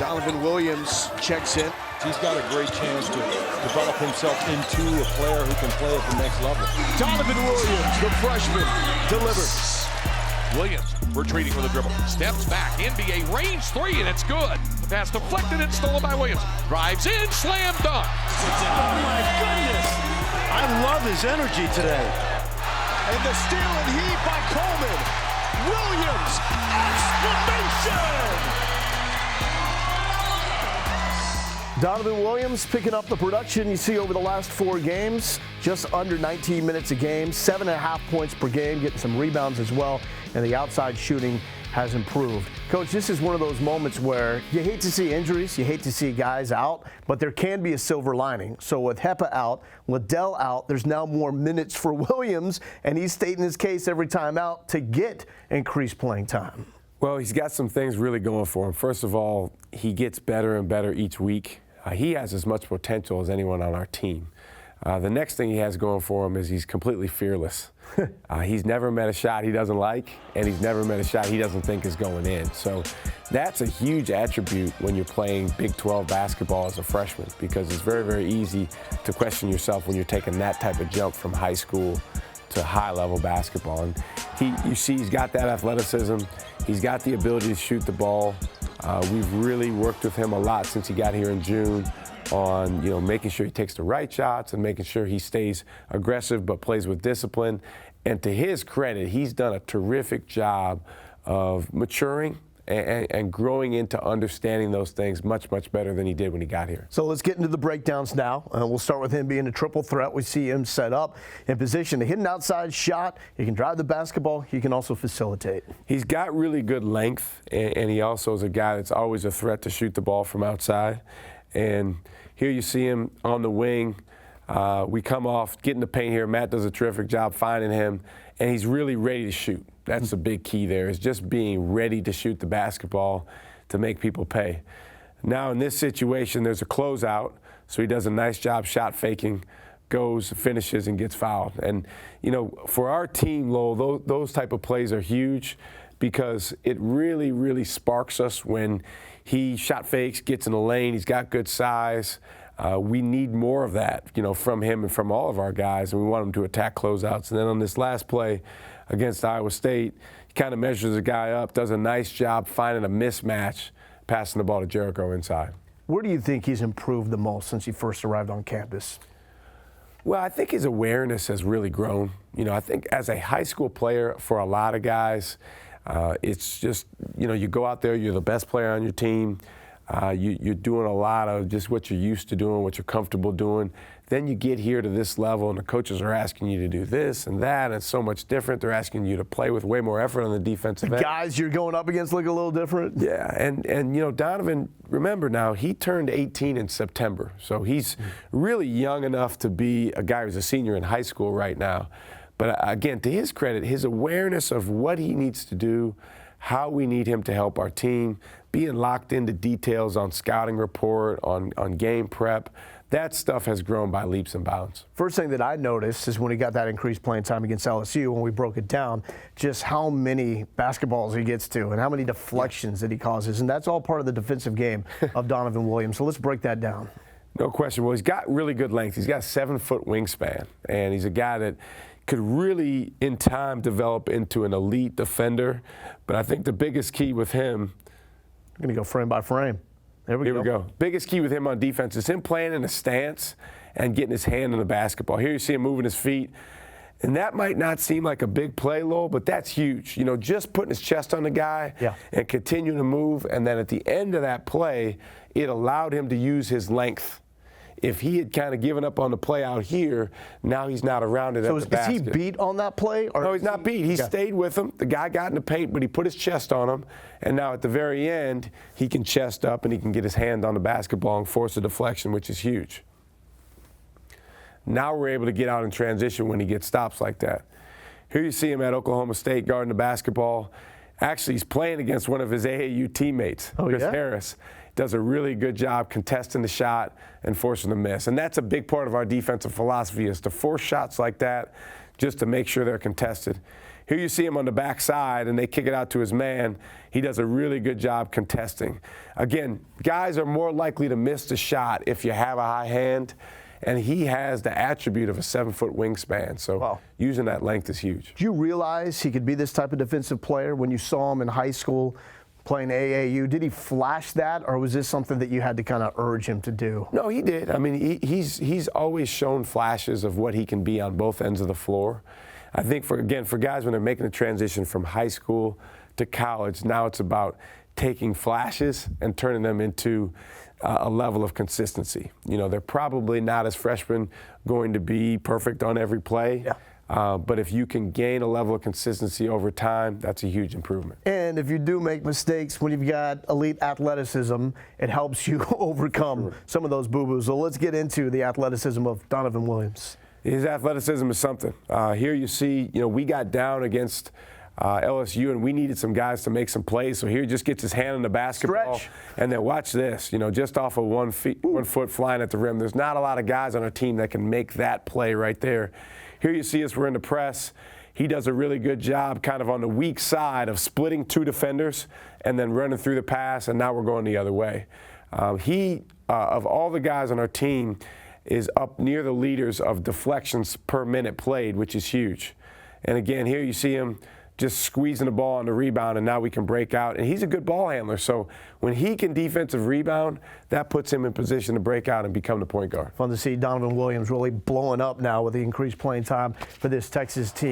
Donovan Williams checks in. He's got a great chance to develop himself into a player who can play at the next level. Donovan Williams, the freshman, delivers. Williams retreating with a dribble. Steps back. NBA range three, and it's good. The pass deflected and stolen by Williams. Drives in, slam dunk. Oh my goodness. I love his energy today. And the steal and heave by Coleman. Williams, exclamation! Donovan Williams picking up the production you see over the last 4 games, just under 19 minutes a game, 7.5 points per game, getting some rebounds as well, and the outside shooting has improved. Coach, this is one of those moments where you hate to see injuries, you hate to see guys out, but there can be a silver lining. So with Hepa out, Liddell out, there's now more minutes for Williams, and he's stating his case every time out to get increased playing time. Well, he's got some things really going for him. First of all, he gets better and better each week. He has as much potential as anyone on our team. The next thing he has going for him is he's completely fearless. He's never met a shot he doesn't like, and he's never met a shot he doesn't think is going in. So that's a huge attribute when you're playing Big 12 basketball as a freshman, because it's very, very easy to question yourself when you're taking that type of jump from high school to high-level basketball. And you see he's got that athleticism. He's got the ability to shoot the ball. We've really worked with him a lot since he got here in June on, making sure he takes the right shots and making sure he stays aggressive but plays with discipline. And to his credit, he's done a terrific job of maturing and growing into understanding those things much, much better than he did when he got here. So let's get into the breakdowns now. We'll start with him being a triple threat. We see him set up in position to hit an outside shot. He can drive the basketball. He can also facilitate. He's got really good length, and he also is a guy that's always a threat to shoot the ball from outside. And here you see him on the wing. We come off, get in the paint here. Matt does a terrific job finding him, and he's really ready to shoot. That's the big key there, is just being ready to shoot the basketball to make people pay. Now in this situation, there's a closeout, so he does a nice job shot faking, goes, finishes, and gets fouled. And, for our team, Lowell, those type of plays are huge because it really, really sparks us when he shot fakes, gets in the lane, he's got good size. We need more of that, from him and from all of our guys, and we want him to attack closeouts. And then on this last play against Iowa State, he kind of measures the guy up, does a nice job finding a mismatch, passing the ball to Jericho inside. Where do you think he's improved the most since he first arrived on campus? Well, I think his awareness has really grown. I think as a high school player, for a lot of guys, it's just, you go out there, you're the best player on your team. You're doing a lot of just what you're used to doing, what you're comfortable doing. Then you get here to this level, and the coaches are asking you to do this and that, and it's so much different. They're asking you to play with way more effort on the defensive end. Guys you're going up against look a little different. Yeah, and Donovan, remember now, he turned 18 in September, so he's really young enough to be a guy who's a senior in high school right now. But again, to his credit, his awareness of what he needs to do, how we need him to help our team, being locked into details on scouting report, on game prep, that stuff has grown by leaps and bounds. First thing that I noticed is when he got that increased playing time against LSU, when we broke it down, just how many basketballs he gets to and how many deflections that he causes. And that's all part of the defensive game of Donovan Williams. So let's break that down. No question. Well, he's got really good length. He's got a 7-foot wingspan, and he's a guy that could really, in time, develop into an elite defender. But I think the biggest key with him, I'm going to go frame by frame. Here we go. Biggest key with him on defense is him playing in a stance and getting his hand on the basketball. Here you see him moving his feet. And that might not seem like a big play, Lowell, but that's huge. Just putting his chest on the guy and continuing to move. And then at the end of that play, it allowed him to use his length. If he had kind of given up on the play out here, now he's not around it at the basket. So is he beat on that play? Or no, he's not beat. He stayed with him. The guy got in the paint, but he put his chest on him. And now at the very end, he can chest up and he can get his hand on the basketball and force a deflection, which is huge. Now we're able to get out in transition when he gets stops like that. Here you see him at Oklahoma State guarding the basketball. Actually, he's playing against one of his AAU teammates, Chris Harris. Does a really good job contesting the shot and forcing the miss. And that's a big part of our defensive philosophy, is to force shots like that just to make sure they're contested. here you see him on the backside, and they kick it out to his man. He does a really good job contesting. Again, guys are more likely to miss the shot if you have a high hand, and he has the attribute of a 7-foot wingspan. So using that length is huge. Did you realize he could be this type of defensive player when you saw him in high school playing AAU? Did he flash that, or was this something that you had to kind of urge him to do? No, he did. I mean, he's always shown flashes of what he can be on both ends of the floor. I think, for guys when they're making the transition from high school to college, now it's about taking flashes and turning them into a level of consistency. You know, they're probably not, as freshmen, going to be perfect on every play. Yeah. But if you can gain a level of consistency over time, that's a huge improvement. And if you do make mistakes when you've got elite athleticism, it helps you overcome some of those boo-boos. So let's get into the athleticism of Donovan Williams. His athleticism is something. Here you see, we got down against LSU, and we needed some guys to make some plays. So here he just gets his hand on the basketball. Stretch. And then watch this, just off of 1 foot flying at the rim. There's not a lot of guys on our team that can make that play right there. Here you see us, we're in the press. He does a really good job kind of on the weak side of splitting 2 defenders and then running through the pass, and now we're going the other way. Of all the guys on our team, is up near the leaders of deflections per minute played, which is huge. And again, here you see him just squeezing the ball on the rebound, and now we can break out. And he's a good ball handler, so when he can defensive rebound, that puts him in position to break out and become the point guard. Fun to see Donovan Williams really blowing up now with the increased playing time for this Texas team.